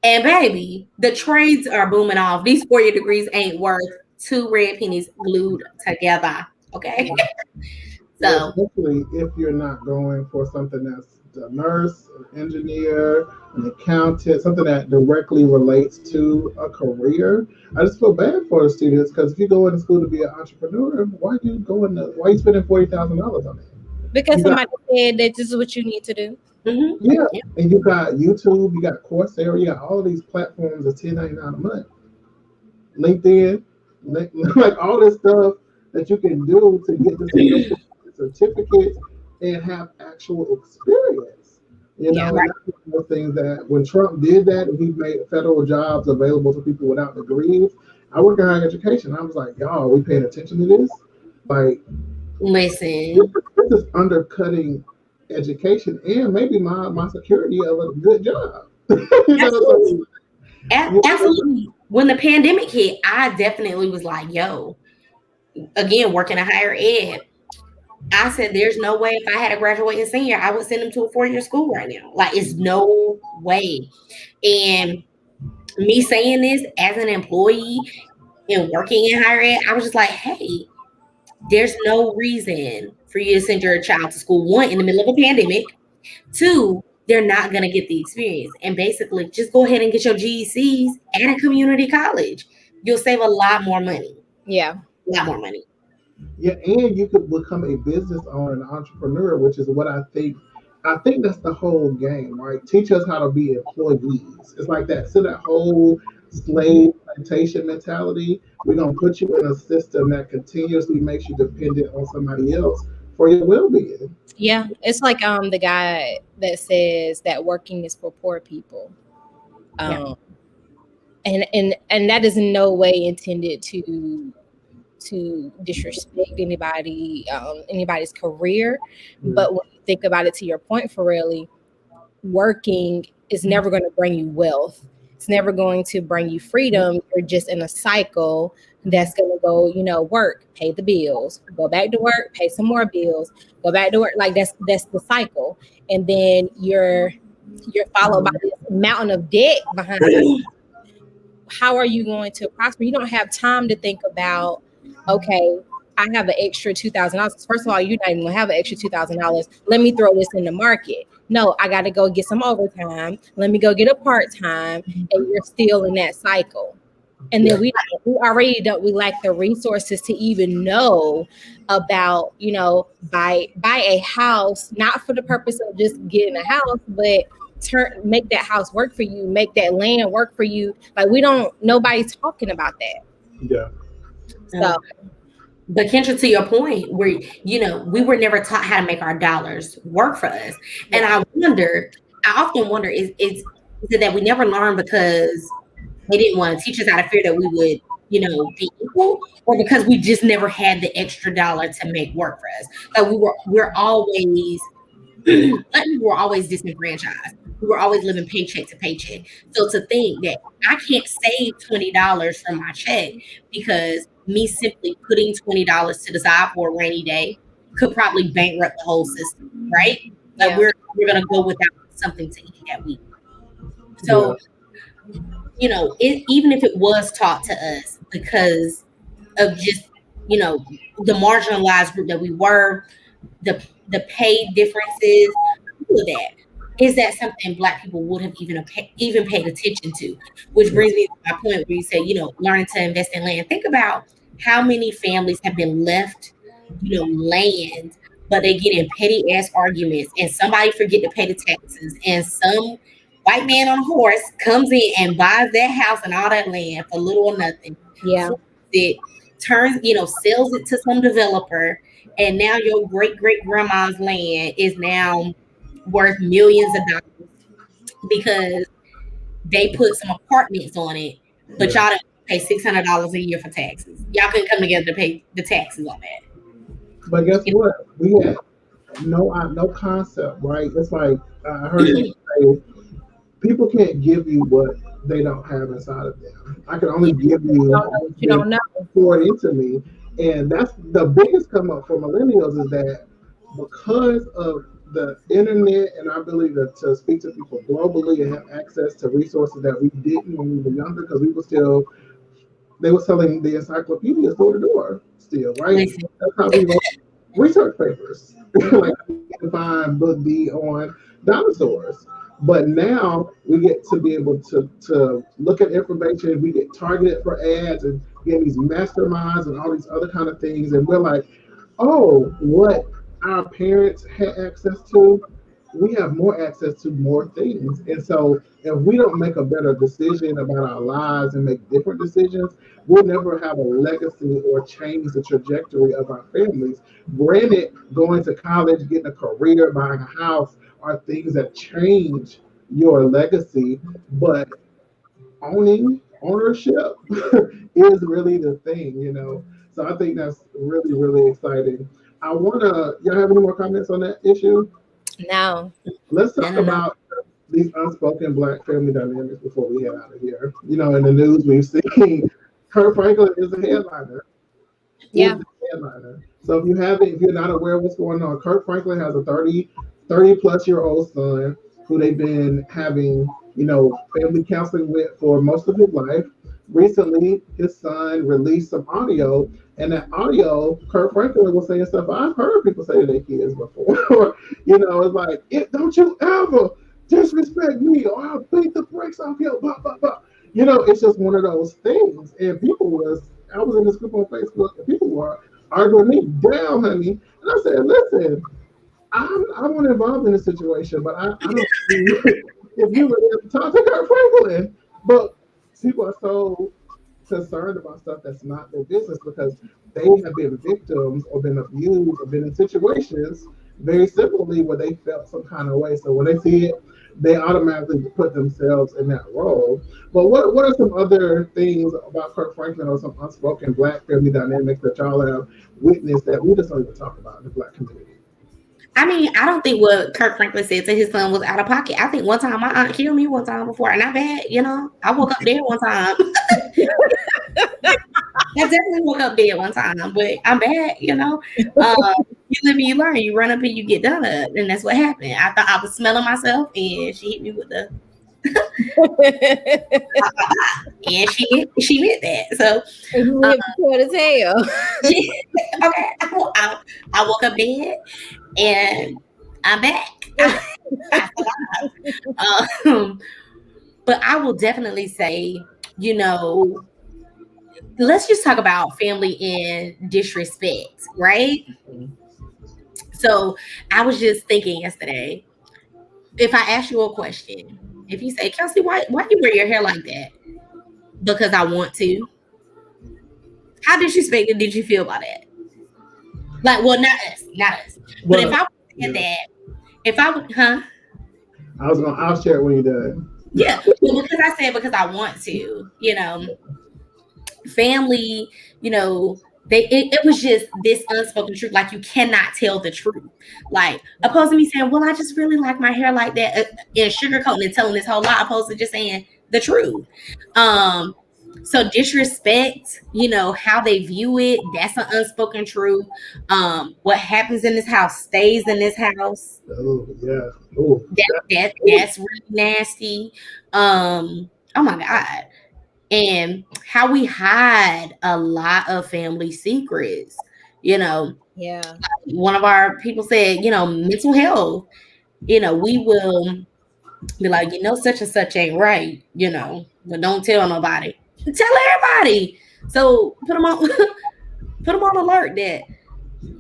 And baby, the trades are booming off. These 4-year degrees ain't worth 2 red pennies glued together. Okay. Yeah, So especially if you're not going for something that's a nurse, an engineer, an accountant, something that directly relates to a career. I just feel bad for the students because if you go into school to be an entrepreneur, why you spending $40,000 on it? Because You got somebody said that this is what you need to do. yeah, yeah. and you got YouTube, you got Coursera, you got all these platforms at $10.99 a month. LinkedIn, like all this stuff that you can do to get this certificate and have actual experience. Yeah. And that's one of the things that when Trump did that and he made federal jobs available to people without degrees, I work in higher education. I was like, y'all, are we paying attention to this? Like, Listen. this is undercutting education and maybe my security of a good job. Absolutely. Like, Absolutely. When the pandemic hit, I definitely was like, yo, again, working a higher ed. I said, there's no way if I had a graduating senior, I would send them to a 4-year school right now. Like, it's no way. And me saying this as an employee and working in higher ed, I was just like, hey, there's no reason for you to send your child to school. One, in the middle of a pandemic. Two, they're not going to get the experience. And basically, just go ahead and get your GECs at a community college. You'll save a lot more money. Yeah. A lot more money. Yeah, and you could become a business owner, an entrepreneur, which is what I think. I think that's the whole game, right? Teach us how to be employees. It's like that. So that whole slave plantation mentality. We're gonna put you in a system that continuously makes you dependent on somebody else for your well-being. Yeah. It's like the guy that says that working is for poor people. Yeah. And that is in no way intended to disrespect anybody's career. But when you think about it, to your point, for really, working is never going to bring you wealth. It's never going to bring you freedom. You're just in a cycle that's going to go, work, pay the bills, go back to work, pay some more bills, go back to work. Like that's the cycle. And then you're followed by this mountain of debt behind you. How are you going to prosper? You don't have time to think about, okay, I have an extra $2,000. First of all, you're not even gonna have an extra $2,000. Let me throw this in the market. No, I got to go get some overtime. Let me go get a part-time, and you're still in that cycle. And then we lack the resources to even know about, buy a house, not for the purpose of just getting a house, but make that house work for you, make that land work for you. Like nobody's talking about that. Yeah. So, but Kendra, to your point, where we were never taught how to make our dollars work for us, and I often wonder, is it that we never learned because they didn't want to teach us how to fear that we would, be equal, or because we just never had the extra dollar to make work for us? Like we're always we were always disenfranchised. We were always living paycheck to paycheck. So to think that I can't save $20 from my check because me simply putting $20 to the side for a rainy day could probably bankrupt the whole system, right? Like we're gonna go without something to eat that week. So even if it was taught to us because of just the marginalized group that we were, the pay differences, all of that. Is that something Black people would have even paid attention to? Which brings me to my point where you say, learning to invest in land. Think about how many families have been left, land, but they get in petty ass arguments, and somebody forget to pay the taxes, and some white man on a horse comes in and buys that house and all that land for little or nothing. Yeah. It turns, sells it to some developer, and now your great grandma's land is now worth millions of dollars because they put some apartments on it, but y'all don't pay $600 a year for taxes. Y'all couldn't come together to pay the taxes on that. But guess what? We had no concept, right? It's like I heard you say, people can't give you what they don't have inside of them. I can only give you what you don't know. Poured into me, and that's the biggest come up for millennials is that because of the internet and our ability to speak to people globally and have access to resources that we didn't when we were younger because we were still they were selling the encyclopedias door to door still, right? Listen, That's how we wrote research papers. Like we can find book D on dinosaurs. But now we get to be able to look at information, we get targeted for ads and get these masterminds and all these other kind of things. And we're like, oh, what our parents had access to, we have more access to more things. And so if we don't make a better decision about our lives and make different decisions, we'll never have a legacy or change the trajectory of our families. Granted, going to college, getting a career, buying a house are things that change your legacy, but ownership is really the thing, you know. So I think that's really, really exciting. Y'all have any more comments on that issue? No. Let's no, talk no, no. about these unspoken Black family dynamics before we head out of here. You know, in the news we've seen Kurt Franklin is the headliner. Yeah. Is the headliner. So if you're not aware of what's going on, Kurt Franklin has a 30 plus year old son who they've been having, you know, family counseling with for most of his life. Recently, his son released some audio, and that audio, Kurt Franklin was saying stuff I've heard people say to their kids before. You know, it's like, don't you ever disrespect me, or I'll beat the brakes off you, blah, blah, blah. You know, it's just one of those things. And I was in this group on Facebook, and people were arguing me down, honey. And I said, listen, I wasn't involved in the situation, but I don't see if you were there to talk to Kurt Franklin. But people are so concerned about stuff that's not their business because they have been victims or been abused or been in situations very similarly where they felt some kind of way. So when they see it, they automatically put themselves in that role. But what are some other things about Kurt Franklin or some unspoken Black family dynamics that y'all have witnessed that we just don't even talk about in the Black community? I mean, I don't think what Kirk Franklin said to his son was out of pocket. I think one time my aunt killed me one time before, and not bad, you know. I woke up dead one time. I definitely woke up dead one time, but I'm bad, you know. You live and you learn. You run up and you get done up, and that's what happened. I thought I was smelling myself, and she hit me with the. And she meant that. So What as hell. okay, I woke up dead, and I'm back. But I will definitely say, you know, let's just talk about family and disrespect, right? So I was just thinking yesterday, if I ask you a question, if you say, Kelsey, why you wear your hair like that? Because I want to. How disrespected did you feel about that? Like, well, not us. But if I said that, if I would, I'll share it when you're done. Yeah, well, because I said because I want to, you know, family, you know, it was just this unspoken truth. Like, you cannot tell the truth. Like, opposed to me saying, well, I just really like my hair like that, and sugarcoating and telling this whole lot, opposed to just saying the truth. So disrespect, you know, how they view it, that's an unspoken truth. What happens in this house stays in this house. Oh, yeah. Oh, that's really nasty. Oh my God. And how we hide a lot of family secrets, you know. Yeah. One of our people said, you know, mental health, you know, we will be like, you know, such and such ain't right, you know, but don't tell nobody. Tell everybody. So put them on alert that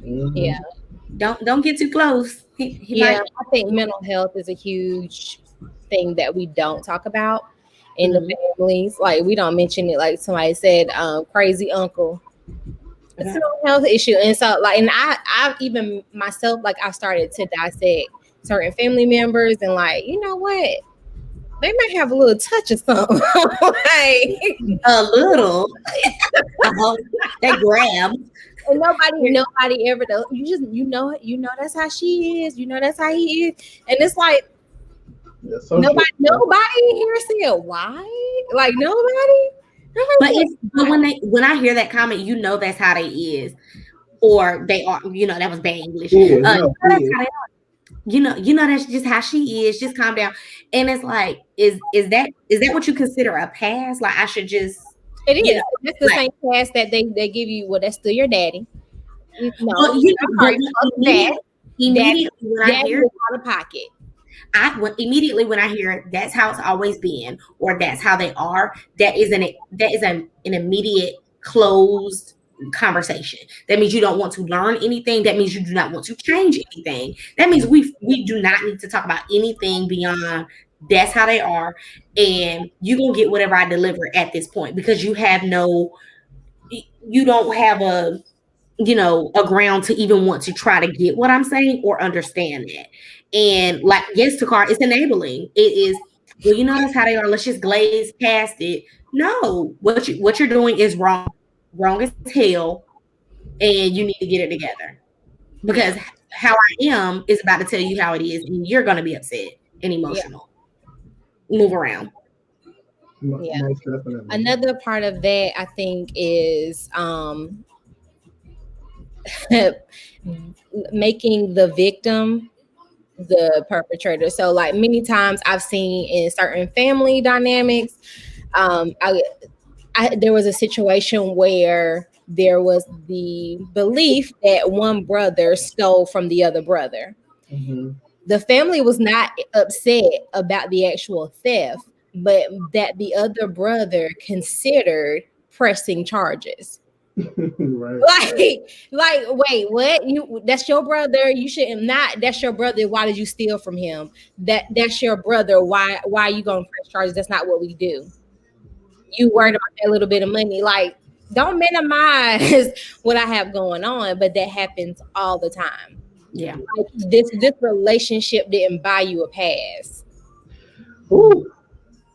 yeah, don't get too close. He I think mental health is a huge thing that we don't talk about in the families. Like, we don't mention it. Like somebody said, crazy uncle. It's a mental health issue. And so, like, and I even myself, like, I started to dissect certain family members and, like, you know what? They might have a little touch of something. Like, a little. They grab. And nobody ever does. You know that's how she is. You know that's how he is. And it's like, nobody in here said why. Like, nobody. But when I hear that comment, you know that's how they is, or they are. You know, that was bad English. That's how they are. that's just how she is. Just calm down. And it's like, is that what you consider a pass? Like I should just, It you know, is. That's the like, same pass that they give you. Well, that's still your daddy. No, well, I'm but sorry. Fuck that. That immediately when I daddy hear is out of pocket. immediately when I hear that's how it's always been, or that's how they are, that is an immediate closed conversation. That means you don't want to learn anything. That means you do not want to change anything. That means we do not need to talk about anything beyond that's how they are, and you gonna get whatever I deliver at this point because you don't have a ground to even want to try to get what I'm saying or understand that. And like, yes, Takar, it's enabling. It is, well, that's how they are. Let's just glaze past it. No, what you're doing is wrong as hell, and you need to get it together. Because how I am is about to tell you how it is, and you're gonna be upset and emotional. Move around. Yeah. Most definitely. Another part of that I think is making the victim the perpetrator. So like many times I've seen in certain family dynamics, there was a situation where there was the belief that one brother stole from the other brother. Mm-hmm. The family was not upset about the actual theft, but that the other brother considered pressing charges. Right. Like, wait, what? That's your brother. You shouldn't not. That's your brother. Why did you steal from him? That's your brother. Why are you gonna press charges? That's not what we do. You worried about that little bit of money. Like, don't minimize what I have going on, but that happens all the time. Yeah. Like, this relationship didn't buy you a pass. Ooh,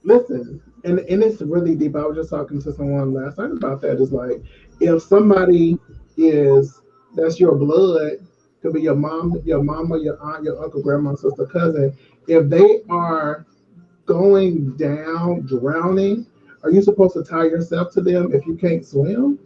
listen, and it's really deep. I was just talking to someone last night about that. It's like if somebody is that's your blood, could be your mama, your aunt, your uncle, grandma, sister, cousin. If they are going down, drowning, are you supposed to tie yourself to them if you can't swim?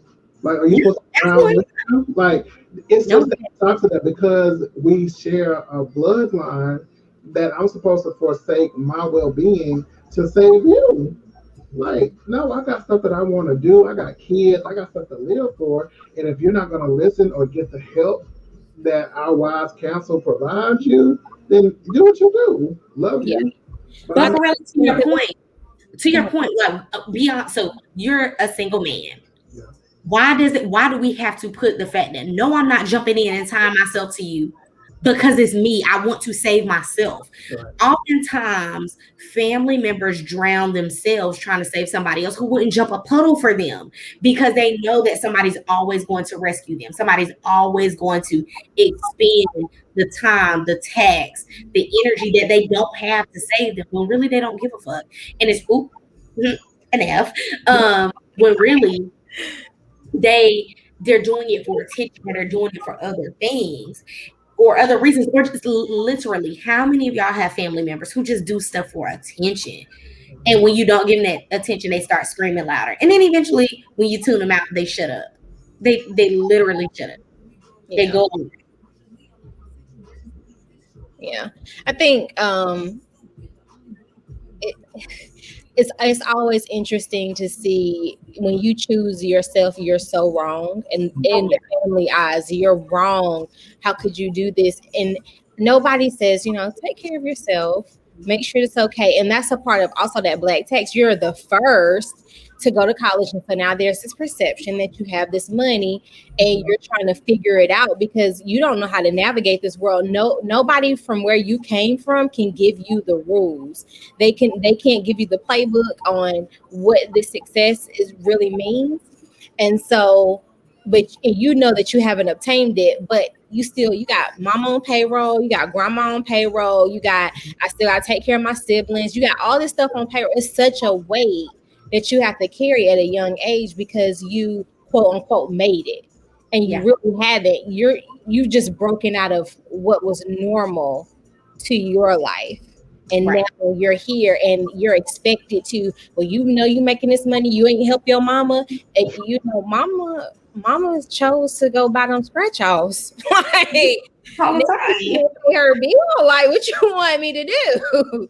Like, are you Yeah, supposed to drown with them? Like, it's no, just that talk to that because we share a bloodline that I'm supposed to forsake my well-being to save you. Like, no, I got stuff that I want to do. I got kids. I got stuff to live for. And if you're not going to listen or get the help that our wise counsel provides you, then do what you do. Love Yeah. you. but Bye. for real, to your point, like beyond, so you're a single man. Yeah. Why do we have to put the fact that no, I'm not jumping in and tying myself to you because it's me. I want to save myself. Right. Oftentimes, family members drown themselves trying to save somebody else who wouldn't jump a puddle for them because they know that somebody's always going to rescue them. Somebody's always going to expend the time, the tax, the energy that they don't have to save them when really they don't give a fuck. And it's an F. When really they're doing it for attention or they're doing it for other things or other reasons, or just literally, how many of y'all have family members who just do stuff for attention? And when you don't give them that attention, they start screaming louder. And then eventually, when you tune them out, they shut up. They literally shut up. They Yeah. go on. Yeah. I think it, it's always interesting to see when you choose yourself, you're so wrong. And in the family eyes, you're wrong. How could you do this? And nobody says, take care of yourself, make sure it's okay. And that's a part of also that black text. You're the first to go to college. And so now there's this perception that you have this money and you're trying to figure it out because you don't know how to navigate this world. Nobody from where you came from can give you the rules. They can't give you the playbook on what the success is really means. And so, but you know that you haven't obtained it, but you got mama on payroll, you got grandma on payroll, I still got to take care of my siblings, you got all this stuff on payroll. It's such a weight that you have to carry at a young age because you quote unquote made it, and you really haven't. You've just broken out of what was normal to your life, And Right. now you're here and you're expected to, well, you making this money, you ain't help your mama. And mama chose to go buy them scratch offs. Like, All the now time. she can't pay her bill. Like, what you want me to do?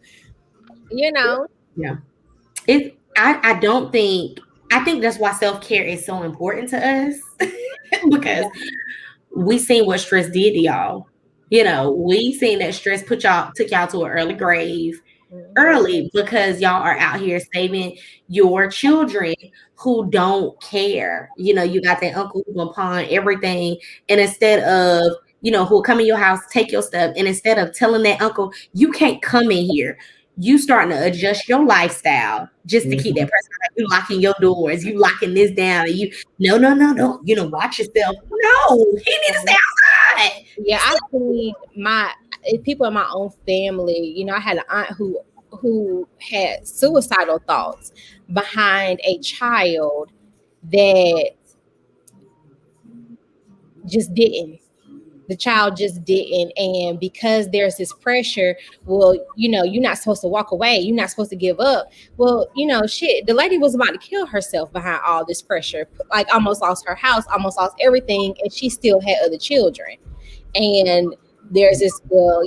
Yeah. I don't think, I think that's why self-care is so important to us because we seen what stress did to y'all. We seen that stress took y'all to an early grave early because y'all are out here saving your children who don't care. You got that uncle who gonna pawn everything, and instead of who'll come in your house, take your stuff, and instead of telling that uncle you can't come in here, you starting to adjust your lifestyle just to keep that person. Like, you locking your doors, you locking this down, and you no, watch yourself. No, he need to stay outside. Yeah, I see people in my own family. I had an aunt who had suicidal thoughts behind a child that just didn't. The child just didn't. And because there's this pressure, well, you're not supposed to walk away. You're not supposed to give up. Well, shit, the lady was about to kill herself behind all this pressure. Like, almost lost her house, almost lost everything. And she still had other children. And there's this, well,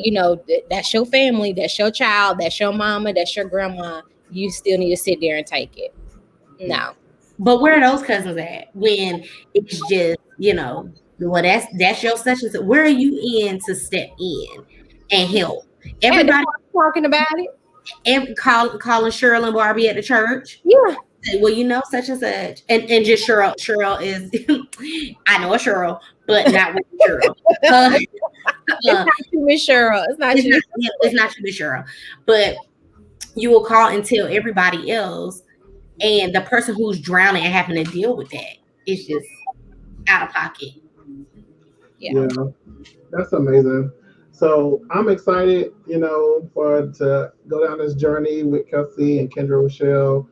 that's your family, that's your child, that's your mama, that's your grandma. You still need to sit there and take it. No. But where are those cousins at when it's just, well, that's your such and such. Where are you in to step in and help? Everybody talking about it. Calling Cheryl and Barbie at the church. Yeah. Well, such and such. And just Cheryl. Cheryl is I know a Cheryl, but not with Cheryl. It's not you, Miss Cheryl. It's not you, Miss Cheryl. But you will call and tell everybody else. And the person who's drowning and having to deal with that is just out of pocket. Yeah, that's amazing. So I'm excited, to go down this journey with Kelsey and Kendra Rochelle,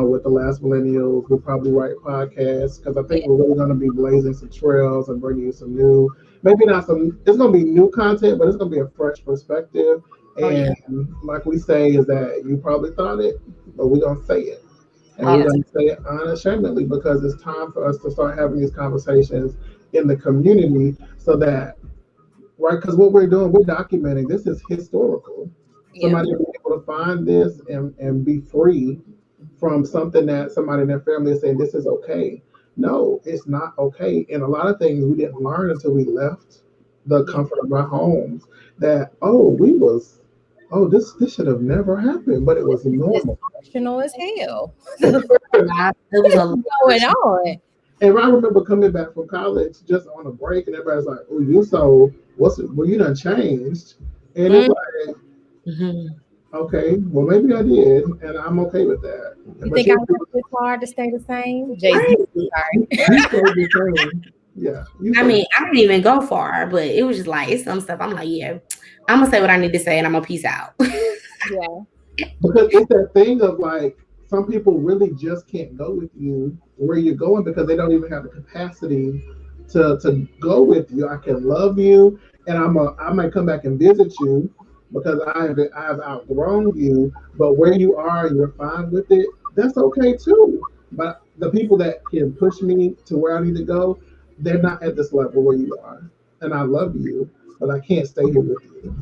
with the Last Millennials. We'll probably write podcasts because I think we're really going to be blazing some trails and bringing you some new, maybe not some, it's going to be new content, but it's going to be a fresh perspective. And like we say, is that you probably thought it, but we're going to say it. And we're going to say it unashamedly because it's time for us to start having these conversations in the community so that, right, because what we're doing, we're documenting, this is historical. Somebody will be able to find this and be free from something that somebody in their family is saying, this is okay. No, it's not okay. And a lot of things we didn't learn until we left the comfort of our homes that, this should have never happened, but it was normal. Emotional as hell. It was a lot going on. And I remember coming back from college just on a break, and everybody's like, "Oh, you done changed?" And it's like, okay, well, maybe I did, and I'm okay with that. You think I worked this hard to stay the same? Sorry. Yeah. I mean, I didn't even go far, but it was just like, it's some stuff. I'm like, yeah, I'm gonna say what I need to say, and I'm gonna peace out. Because it's that thing of like, some people really just can't go with you where you're going because they don't even have the capacity to go with you. I can love you, and I might come back and visit you because I've outgrown you. But where you are, you're fine with it. That's okay too. But the people that can push me to where I need to go, they're not at this level where you are. And I love you, but I can't stay here with you.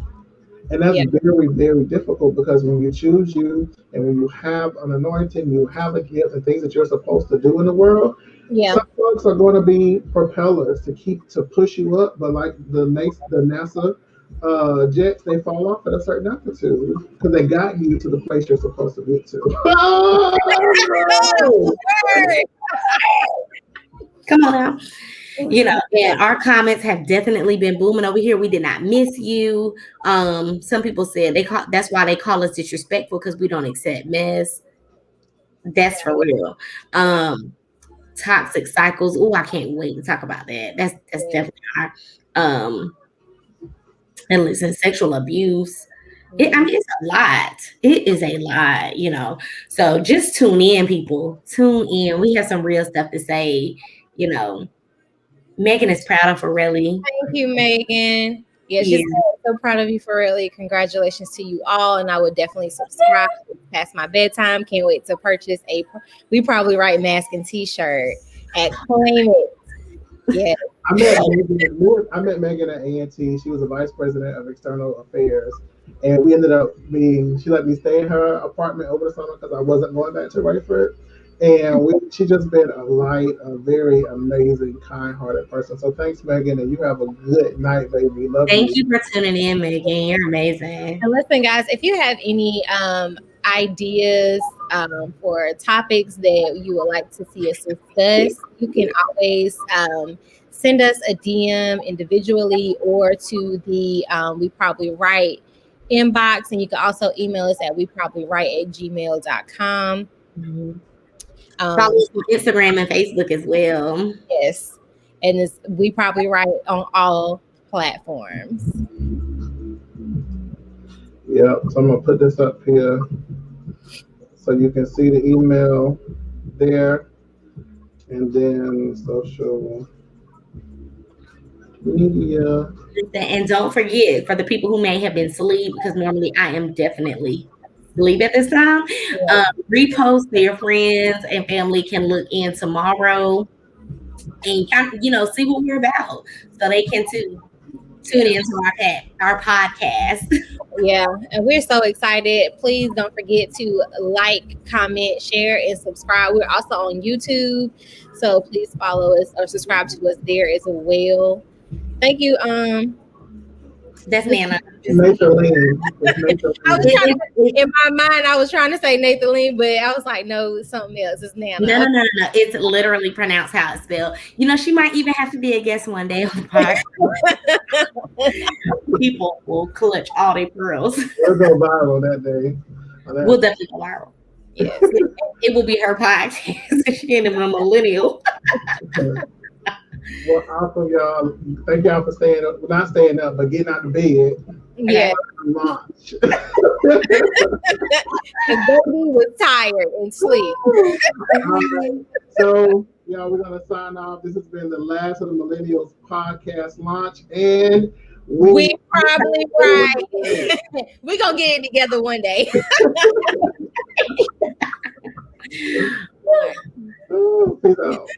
And that's very, very difficult because when you choose you and when you have an anointing, you have a gift and things that you're supposed to do in the world, some folks are going to be propellers to push you up. But like the NASA jets, they fall off at a certain altitude because they got you to the place you're supposed to get to. Come on now. And our comments have definitely been booming over here. We did not miss you. Some people said that's why they call us disrespectful because we don't accept mess. That's for real. Toxic cycles. Oh, I can't wait to talk about that. That's definitely our and listen, sexual abuse. It's a lot. It is a lot, So just tune in, people. Tune in. We have some real stuff to say, Megan is proud of Forelli. Thank you, Megan. Yeah, she's so proud of you for really. Congratulations to you all. And I would definitely subscribe. It's past my bedtime. Can't wait to purchase we probably write mask and t-shirt at Claim It. Yeah. I met Megan at A&T. She was the vice president of external affairs. And we ended up she let me stay in her apartment over the summer because I wasn't going back to Rayford. And she just been a light, a very amazing, kind-hearted person. So thanks, Megan, and you have a good night, baby. Love you. Thank you for tuning in, Megan. You're amazing. And listen, guys, if you have any ideas for topics that you would like to see us discuss, you can always send us a DM individually or to the We Probably Write inbox. And you can also email us at weprobablywrite@gmail.com. Mm-hmm. Follow us on Instagram and Facebook as well. Yes. And We Probably Write on all platforms. Yep. So I'm going to put this up here so you can see the email there. And then social media. And don't forget, for the people who may have been asleep, because normally I am definitely asleep at this time, repost their friends and family can look in tomorrow and kind of, see what we're about, so they can tune into our podcast. Yeah, and we're so excited. Please don't forget to like, comment, share, and subscribe. We're also on YouTube, so please follow us or subscribe to us there as well. Thank you. That's Nana. Nathan Lee. In my mind, I was trying to say Nathan Lee, but I was like, no, it's something else. It's Nana. No. It's literally pronounced how it's spelled. She might even have to be a guest one day on the podcast. People will clutch all their pearls. We'll go viral that day. We'll definitely go viral. Yes. It will be her podcast. She ain't even a millennial. Well, awesome, y'all. Thank y'all for staying up. Not staying up, but getting out of bed. Yeah. Launch. The baby was tired and sleep. So, y'all, we're going to sign off. This has been the last of the Millennials podcast launch. And we probably right. We're going to get it together one day. Peace out.